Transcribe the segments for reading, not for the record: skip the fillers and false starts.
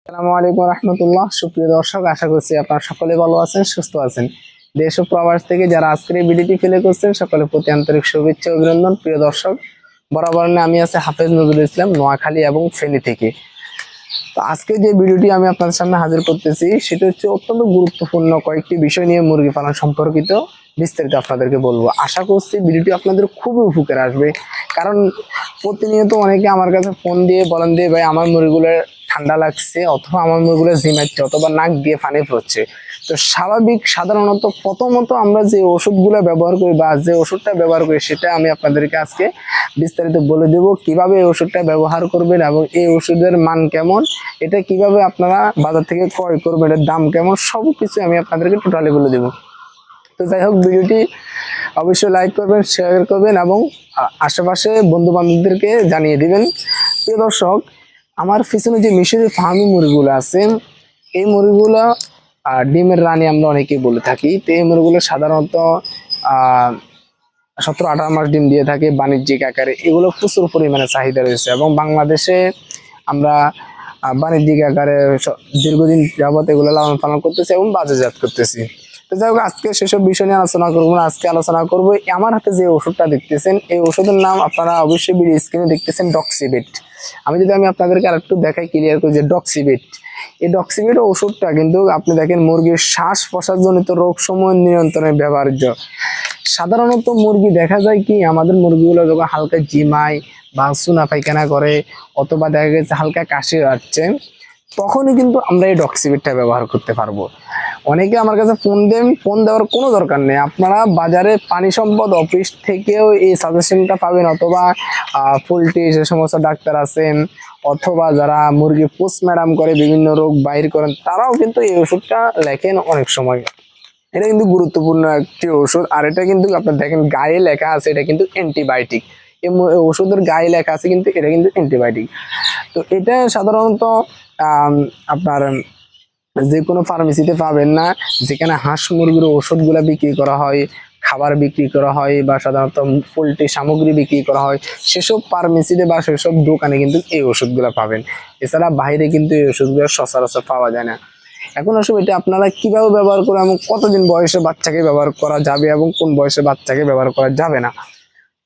আসসালামু আলাইকুম রহমতুল্লাহ। সুপ্রিয় দর্শক, আশা করছি আপনারা সকলে ভালো আছেন, সুস্থ আছেন। দেশ ও প্রবাস থেকে যারা আজকের এই ভিডিওটি প্লে করছেন সকলে প্রতি আন্তরিক শুভেচ্ছা ও অভিনন্দন। প্রিয় দর্শক, বরাবর আমি আছি হাফেজ নজরুল ইসলাম, নোয়াখালী এবং ফেনী থেকে। তো আজকে যে ভিডিওটি আমি আপনাদের সামনে হাজির করতেছি সেটা হচ্ছে অত্যন্ত গুরুত্বপূর্ণ কয়েকটি বিষয় নিয়ে মুরগি পালন সম্পর্কিত বিস্তারিত আপনাদেরকে বলবো। আশা করছি ভিডিওটি আপনাদের খুবই উপকারে আসবে, কারণ প্রতিনিয়ত অনেকে আমার কাছে ফোন দিয়ে বলেন যে ভাই আমার মুরগিগুলো ঠান্ডা লাগছে, অথবা আমার মুরগিগুলো ঝিমাচ্ছে, অথবা নাক দিয়ে পানি পড়ছে। তো সাধারণত প্রথমত আমরা যে ওষুধগুলো ব্যবহার করি বা যে ওষুধটা ব্যবহার করি সেটা আমি আপনাদেরকে আজকে বিস্তারিত বলে দেব, কিভাবে এই ওষুধটা ব্যবহার করবেন এবং এই ওষুধের মান কেমন, এটা কিভাবে আপনারা বাজার থেকে ক্রয় করবেন, এর দাম কেমন, সব কিছু আমি আপনাদেরকে টোটালি বলে দেব। তো যাই হোক, ভিডিওটি অবশ্যই লাইক করবেন, শেয়ার করবেন এবং আশেপাশে বন্ধু বান্ধবদেরকে জানিয়ে দিবেন। প্রিয় দর্শক, আমার পিছনে যে মিশরি ফার্মি মুরগিগুলো আছে, এই মুরগিগুলো ডিমের রানী আমরা অনেকেই বলে থাকি। তো এই মুরগিগুলো সাধারণত 17-18 মাস ডিম দিয়ে থাকে বাণিজ্যিক আকারে। এগুলো প্রচুর পরিমাণে চাহিদা রয়েছে এবং বাংলাদেশে আমরা বাণিজ্যিক আকারে দীর্ঘদিন যাবত এগুলো লালন পালন করতেছি এবং বাজারজাত করতেছি। তো যাই হোক, আজকে সেসব বিষয় নিয়ে আলোচনা করবো না। আজকে আলোচনা করবো আমার হাতে যে ওষুধটা দেখতেছেন, এই ওষুধের নাম আপনারা অবশ্যই ভিডিও স্ক্রিনে দেখতেছেন, ডক্সিবেট। আমি আপনাদেরকে আর একটু দেখাই, ক্লিয়ার করি যে ডক্সিবেট, এই ডক্সিবেট ওষুধটা কিন্তু আপনি দেখেন মুরগির শ্বাস প্রশ্বাসজনিত রোগ সমূহ নিয়ন্ত্রণে ব্যবহার্য। সাধারণত মুরগি দেখা যায় কি, আমাদের মুরগিগুলো যখন হালকা জিমায় বা চুনা পায়খানা করে, অথবা দেখা গেছে হালকা কাশি আসছে, তখনই কিন্তু আমরা এই ডক্সিবেটটা ব্যবহার করতে পারবো। অনেকে আমার কাছে ফোন দেন, ফোন দেওয়ার কোনো দরকার নেই। আপনারা বাজারে প্রাণী সম্পদ অফিস থেকেও এই সাজেশনটা পাবেন, অথবা পোলট্রি যে সমস্ত ডাক্তার আছেন, অথবা যারা মুরগি পোস্টম্যাডাম করে বিভিন্ন রোগ বাইর করেন, তারাও কিন্তু এই ওষুধটা লেখেন অনেক সময়। এটা কিন্তু গুরুত্বপূর্ণ একটি ওষুধ। আর এটা কিন্তু আপনার দেখেন গায়ে লেখা আছে এটা কিন্তু অ্যান্টিবায়োটিক। এই ওষুধের গায়ে লেখা আছে কিন্তু এটা কিন্তু অ্যান্টিবায়োটিক। তো এটা সাধারণত আপনার যে কোনো ফার্মেসিতে পাবেন না। যেখানে হাঁস মুরগির ওষুধগুলো বিক্রি করা হয়, খাবার বিক্রি করা হয়, বা সাধারণত পোলট্রি সামগ্রী বিক্রি করা হয়, সেসব ফার্মেসিতে বা সেসব দোকানে কিন্তু এই ওষুধগুলো পাবেন। এছাড়া বাইরে কিন্তু এই ওষুধগুলো সচরাচর পাওয়া যায় না। এখন আসলে এটা আপনারা কিভাবে ব্যবহার করে এবং কতদিন বয়সে বাচ্চাকে ব্যবহার করা যাবে এবং কোন বয়সে বাচ্চাকে ব্যবহার করা যাবে না।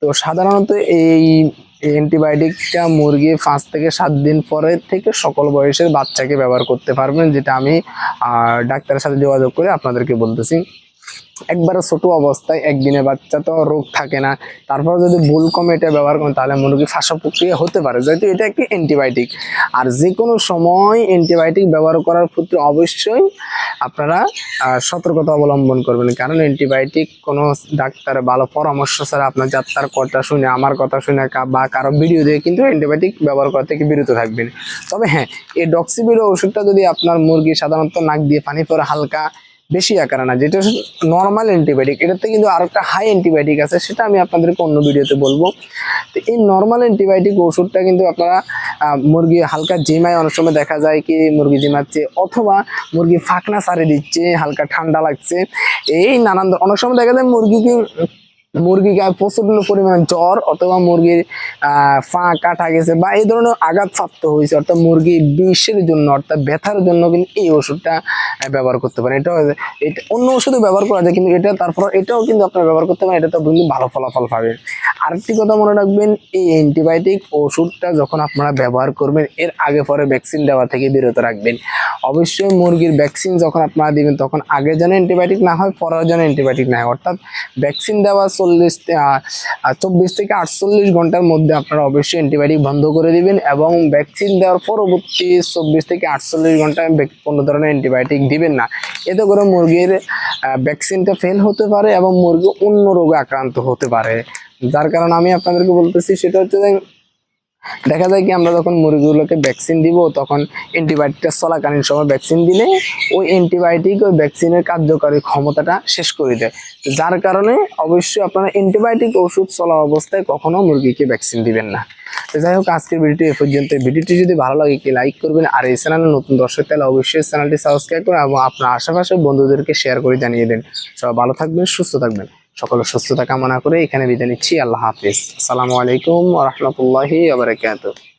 তো সাধারণত এই অ্যান্টিবায়োটিকটা মুরগি 5 থেকে 7 দিন পরে থেকে সকল বয়সের বাচ্চাকে ব্যবহার করতে পারবেন, যেটা আমি ডাক্তারের সাথে যোগাযোগ করে আপনাদেরকে বলতেছি। একবারে ছোট অবস্থায় একদিনের বাচ্চা তো রোগ থাকে না, তারপর যদি ভুল কমে এটা ব্যবহার করেন তাহলে মুরগি ফাঁসা প্রক্রিয়া হতে পারে, যেহেতু এটা একটি অ্যান্টিবায়োটিক। আর যে কোনো সময় অ্যান্টিবায়োটিক ব্যবহার করার প্রতি অবশ্যই আপনারা সতর্কতা অবলম্বন করবেন, কারণ অ্যান্টিবায়োটিক কোনো ডাক্তারের ভালো পরামর্শ ছাড়া আপনার যাত্রার কথা শুনে, আমার কথা শুনে বা কারো ভিডিও দিয়ে কিন্তু অ্যান্টিবায়োটিক ব্যবহার করা থেকে বিরত থাকবেন। তবে হ্যাঁ, এই ডক্সিবির ওষুধটা যদি আপনার মুরগি সাধারণত নাক দিয়ে পানি পড়ে হালকা বেশি আকারে না, যেটা নর্মাল অ্যান্টিবায়োটিক, এটাতে কিন্তু আরো একটা হাই অ্যান্টিবায়োটিক আছে, সেটা আমি আপনাদেরকে অন্য ভিডিওতে বলবো। তো এই নর্মাল অ্যান্টিবায়োটিক ওষুধটা কিন্তু আপনারা মুরগি হালকা জিমায়, অনেক সময় দেখা যায় কি মুরগি জিমাচ্ছে, অথবা মুরগি ফাঁকনা সারে দিচ্ছে, হালকা ঠান্ডা লাগছে, এই নানান অনেক সময় দেখা যায় মুরগি গায়ে প্রচন্ড পরিমাণ জ্বর, অথবা মুরগির ফা কাটা গেছে বা এই ধরনের আঘাতপ্রাপ্ত হয়েছে, অর্থাৎ মুরগি বিষের জন্য, অর্থাৎ ব্যথার জন্য কিন্তু এই ওষুধটা ব্যবহার করতে পারেন। এটা অন্য ওষুধে ব্যবহার করা যায়, কিন্তু এটা তারপর এটাও কিন্তু আপনারা ব্যবহার করতে পারেন, এটা তো কিন্তু ভালো ফলাফল পাবেন। আরেকটি কথা মনে রাখবেন, এই অ্যান্টিবায়োটিক ওষুধটা যখন আপনারা ব্যবহার করবেন, এর আগে পরে ভ্যাকসিন দেওয়া থেকে বিরত রাখবেন। অবশ্যই মুরগির ভ্যাকসিন যখন আপনারা দিবেন, তখন আগে যেন অ্যান্টিবায়োটিক না হয়, পরেও যেন অ্যান্টিবায়োটিক না হয়, অর্থাৎ ভ্যাকসিন দেওয়া 24 থেকে 48 ঘন্টার মধ্যে আপনারা অবশ্যই অ্যান্টিবায়োটিক বন্ধ করে দিবেন, এবং ভ্যাকসিন দেওয়ার পরবর্তী 24 থেকে 48 ঘন্টায় কোনো ধরনের অ্যান্টিবায়োটিক দিবেন না। এতে করে মুরগির ভ্যাকসিনটা ফেল হতে পারে এবং মুরগি অন্য রোগে আক্রান্ত হতে পারে। যার কারণে আমি আপনাদেরকে বলতেছি সেটা হচ্ছে যে, দেখা যায় কি আমরা যখন মুরগিগুলোকে ভ্যাকসিন দিব, তখন অ্যান্টিবায়োটিকটা চলাকালীন সময় ভ্যাকসিন দিলে ওই অ্যান্টিবায়োটিক ওই ভ্যাকসিনের কার্যকারী ক্ষমতাটা শেষ করে দেয়। যার কারণে অবশ্যই আপনারা অ্যান্টিবায়োটিক ওষুধ চলা অবস্থায় কখনো মুরগিকে ভ্যাকসিন দিবেন না। তো যাই হোক, আজকের ভিডিওটি এ পর্যন্ত। ভিডিওটি যদি ভালো লাগে কি লাইক করবেন, আর এই চ্যানেলে নতুন দর্শক তাহলে অবশ্যই চ্যানেলটি সাবস্ক্রাইব করুন এবং আপনার আশেপাশে বন্ধুদেরকে শেয়ার করে জানিয়ে দেন। সবাই ভালো থাকবেন, সুস্থ থাকবেন। সকলের সুস্থতা কামনা করে এখানে বিদায় নিচ্ছি। আল্লাহ হাফিজ। আসসালামু আলাইকুম ওয়া রাহমাতুল্লাহি ওয়া বারাকাতুহু।